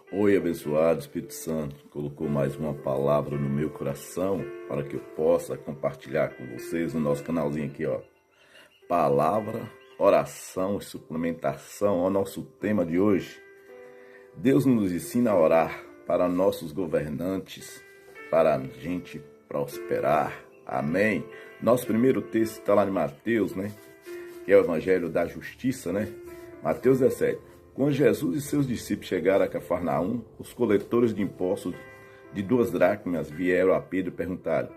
Oi, abençoado Espírito Santo, colocou mais uma palavra no meu coração para que eu possa compartilhar com vocês no nosso canalzinho aqui, ó. Palavra, oração e suplementação ao nosso tema de hoje. Deus nos ensina a orar para nossos governantes, para a gente prosperar. Amém. Nosso primeiro texto está lá em Mateus, né? Que é o Evangelho da Justiça, né? Mateus 17. Quando Jesus e seus discípulos chegaram a Cafarnaum, os coletores de impostos de 2 dracmas vieram a Pedro e perguntaram: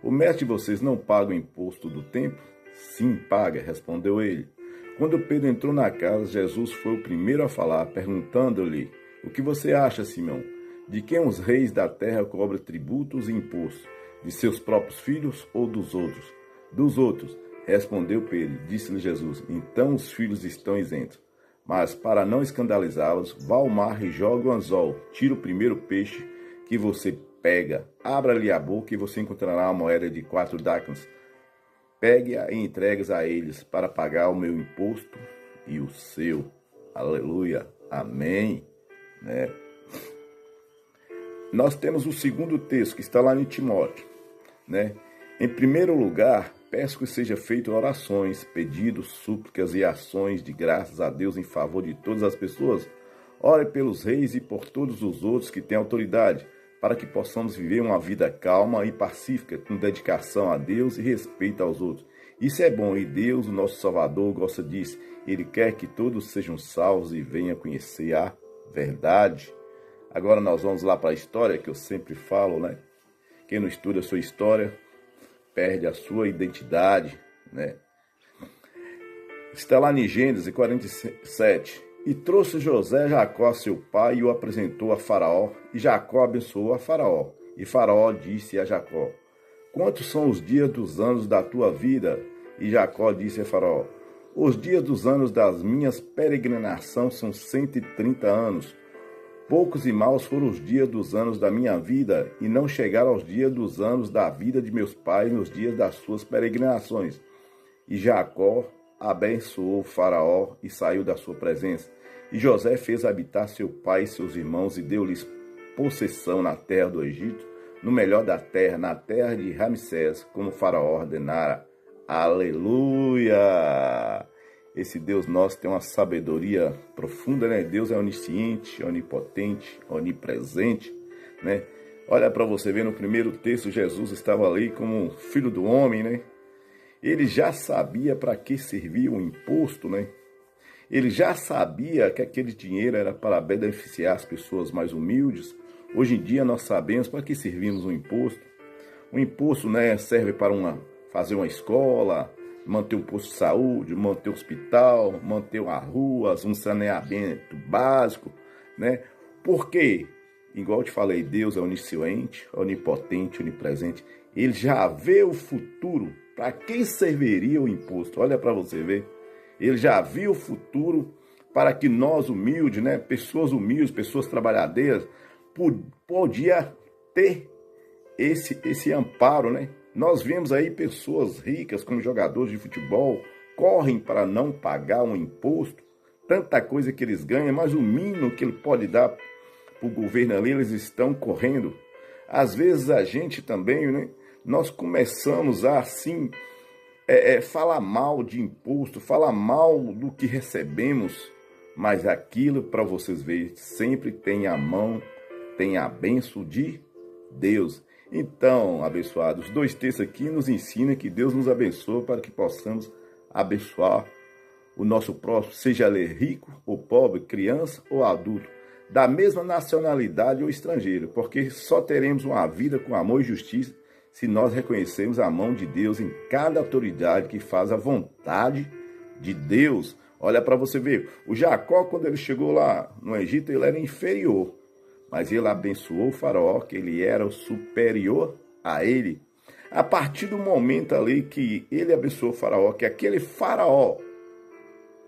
o mestre de vocês não paga o imposto do templo? Sim, paga, respondeu ele. Quando Pedro entrou na casa, Jesus foi o primeiro a falar, perguntando-lhe: o que você acha, Simão? De quem os reis da terra cobram tributos e impostos? De seus próprios filhos ou dos outros? Dos outros, respondeu Pedro. Disse-lhe Jesus: então os filhos estão isentos. Mas, para não escandalizá-los, vá ao mar e jogue o anzol. Tira o primeiro peixe que você pega. Abra-lhe a boca e você encontrará uma moeda de 4 dracmas. Pegue-a e entregue a eles para pagar o meu imposto e o seu. Aleluia. Amém. Né? Nós temos o segundo texto que está lá em Timóteo. Né? Em primeiro lugar, peço que seja feito orações, pedidos, súplicas e ações de graças a Deus em favor de todas as pessoas. Ore pelos reis e por todos os outros que têm autoridade, para que possamos viver uma vida calma e pacífica, com dedicação a Deus e respeito aos outros. Isso é bom e Deus, o nosso Salvador, gosta disso. Ele quer que todos sejam salvos e venham conhecer a verdade. Agora nós vamos lá para a história que eu sempre falo, né? Quem não estuda a sua história perde a sua identidade, né? Está lá em Gênesis 47. E trouxe José Jacó, seu pai, e o apresentou a Faraó, e Jacó abençoou a Faraó. E Faraó disse a Jacó: quantos são os dias dos anos da tua vida? E Jacó disse a Faraó: os dias dos anos das minhas peregrinações são 130 anos. Poucos e maus foram os dias dos anos da minha vida, e não chegaram aos dias dos anos da vida de meus pais nos dias das suas peregrinações. E Jacó abençoou Faraó e saiu da sua presença. E José fez habitar seu pai e seus irmãos, e deu-lhes possessão na terra do Egito, no melhor da terra, na terra de Ramsés, como Faraó ordenara. Aleluia! Esse Deus nosso tem uma sabedoria profunda, né? Deus é onisciente, onipotente, onipresente, né? Olha para você ver, no primeiro texto, Jesus estava ali como filho do homem, né? Ele já sabia para que servia o imposto, né? Ele já sabia que aquele dinheiro era para beneficiar as pessoas mais humildes. Hoje em dia nós sabemos para que servimos o imposto. O imposto, né, serve para fazer uma escola, manter um posto de saúde, manter um hospital, manter uma rua, um saneamento básico, né? Por quê? Igual eu te falei, Deus é onisciente, onipotente, onipresente. Ele já vê o futuro. Para quem serviria o imposto? Olha para você ver. Ele já viu o futuro para que nós humildes, né? Pessoas humildes, pessoas trabalhadeiras, podia ter esse amparo, né? Nós vemos aí pessoas ricas, como jogadores de futebol, correm para não pagar um imposto, tanta coisa que eles ganham, mas o mínimo que ele pode dar para o governo ali, eles estão correndo. Às vezes a gente também, né? Nós começamos a, assim, falar mal de imposto, falar mal do que recebemos, mas aquilo, para vocês verem, sempre tem a mão, tem a bênção de Deus. Então, abençoados, 2 textos aqui nos ensinam que Deus nos abençoa para que possamos abençoar o nosso próximo, seja ele rico ou pobre, criança ou adulto, da mesma nacionalidade ou estrangeiro, porque só teremos uma vida com amor e justiça se nós reconhecermos a mão de Deus em cada autoridade que faz a vontade de Deus. Olha para você ver, o Jacó, quando ele chegou lá no Egito, ele era inferior. Mas ele abençoou o Faraó, que ele era o superior a ele. A partir do momento ali que ele abençoou o Faraó, que aquele Faraó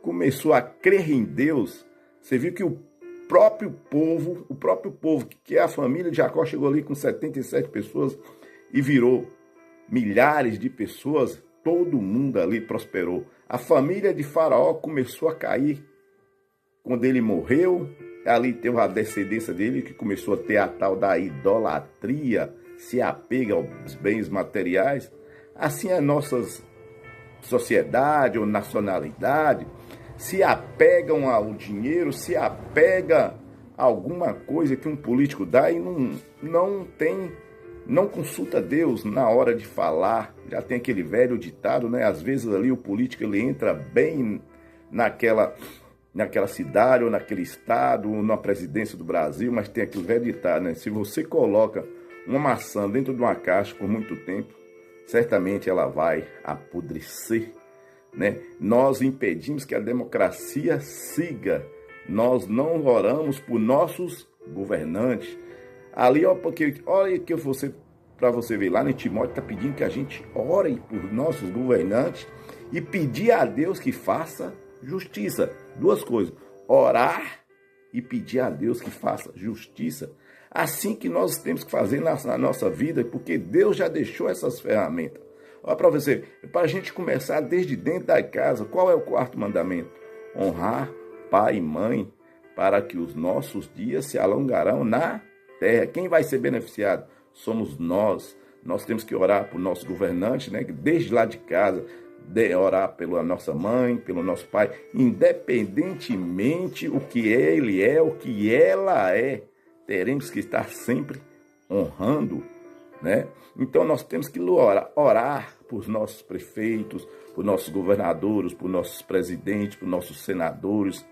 começou a crer em Deus, você viu que o próprio povo, que é a família de Jacó, chegou ali com 77 pessoas e virou milhares de pessoas, todo mundo ali prosperou. A família de Faraó começou a cair. Quando ele morreu, ali teve a descendência dele que começou a ter a tal da idolatria, se apega aos bens materiais. Assim a nossa sociedade ou nacionalidade se apegam ao dinheiro, se apega a alguma coisa que um político dá e não consulta Deus na hora de falar. Já tem aquele velho ditado, né? Às vezes ali o político ele entra bem naquela cidade ou naquele estado, ou na presidência do Brasil, mas tem aquele velho ditado, né? Se você coloca uma maçã dentro de uma caixa por muito tempo, certamente ela vai apodrecer, né? Nós impedimos que a democracia siga. Nós não oramos por nossos governantes. Ali, ó, porque olha que para você ver lá no Timóteo está pedindo que a gente ore por nossos governantes e pedir a Deus que faça justiça. Duas coisas: orar e pedir a Deus que faça justiça. Assim que nós temos que fazer na nossa vida, porque Deus já deixou essas ferramentas. Olha para você, para a gente começar desde dentro da casa, qual é o quarto mandamento? Honrar pai e mãe, para que os nossos dias se alongarão na terra. Quem vai ser beneficiado? Somos nós. Nós temos que orar por nossos governantes, né? Desde lá de casa, orar pela nossa mãe, pelo nosso pai, independentemente o que ele é, o que ela é, teremos que estar sempre honrando, né? Então nós temos que orar por nossos prefeitos, por nossos governadores, por nossos presidentes, por nossos senadores,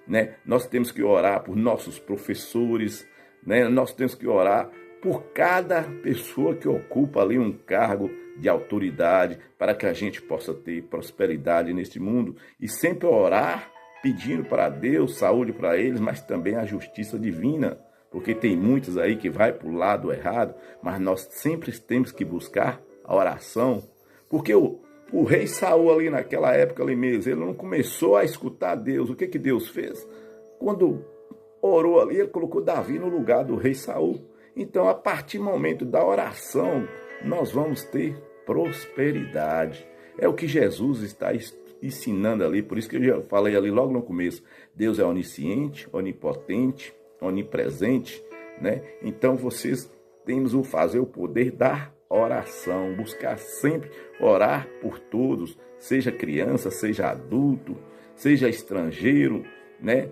né? Nós temos que orar por nossos professores, né? Nós temos que orar por cada pessoa que ocupa ali um cargo de autoridade, para que a gente possa ter prosperidade neste mundo e sempre orar pedindo para Deus saúde para eles, mas também a justiça divina, porque tem muitos aí que vai para o lado errado, mas nós sempre temos que buscar a oração, porque o rei Saul ali naquela época ali mesmo, ele não começou a escutar Deus. O que Deus fez? Quando orou ali, ele colocou Davi no lugar do rei Saul. Então, a partir do momento da oração, nós vamos ter prosperidade. É o que Jesus está ensinando ali, por isso que eu já falei ali logo no começo. Deus é onisciente, onipotente, onipresente, né? Então, vocês temos o fazer o poder da oração, buscar sempre orar por todos, seja criança, seja adulto, seja estrangeiro, né?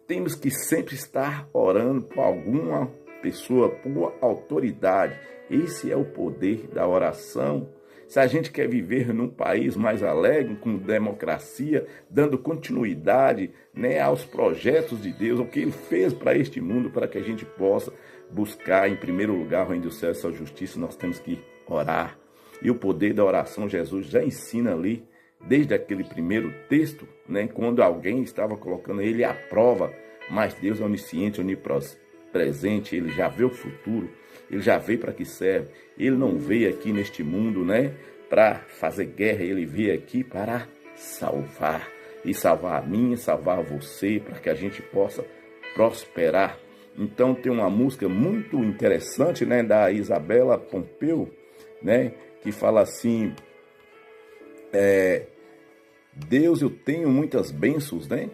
Temos que sempre estar orando por alguma pessoa, por autoridade. Esse é o poder da oração. Se a gente quer viver num país mais alegre, com democracia, dando continuidade, né, aos projetos de Deus, o que Ele fez para este mundo, para que a gente possa buscar em primeiro lugar o reino dos céus e sua justiça, nós temos que orar. E o poder da oração, Jesus já ensina ali, desde aquele primeiro texto, né, quando alguém estava colocando ele à prova, mas Deus é onisciente, onipresente, Ele já vê o futuro, Ele já vê para que serve. Ele não veio aqui neste mundo, né, para fazer guerra, Ele veio aqui para salvar. E salvar a mim, salvar você, para que a gente possa prosperar. Então tem uma música muito interessante, né, da Isabela Pompeu, né, que fala assim: Deus, eu tenho muitas bênçãos, né?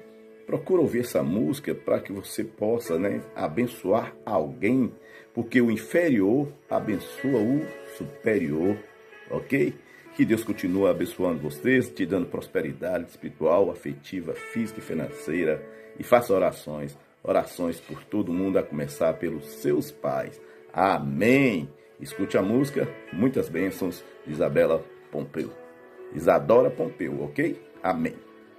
Procura ouvir essa música para que você possa, né, abençoar alguém, porque o inferior abençoa o superior, ok? Que Deus continue abençoando vocês, te dando prosperidade espiritual, afetiva, física e financeira, e faça orações por todo mundo, a começar pelos seus pais. Amém! Escute a música, muitas bênçãos, de Isabela Pompeu. Isadora Pompeu, ok? Amém.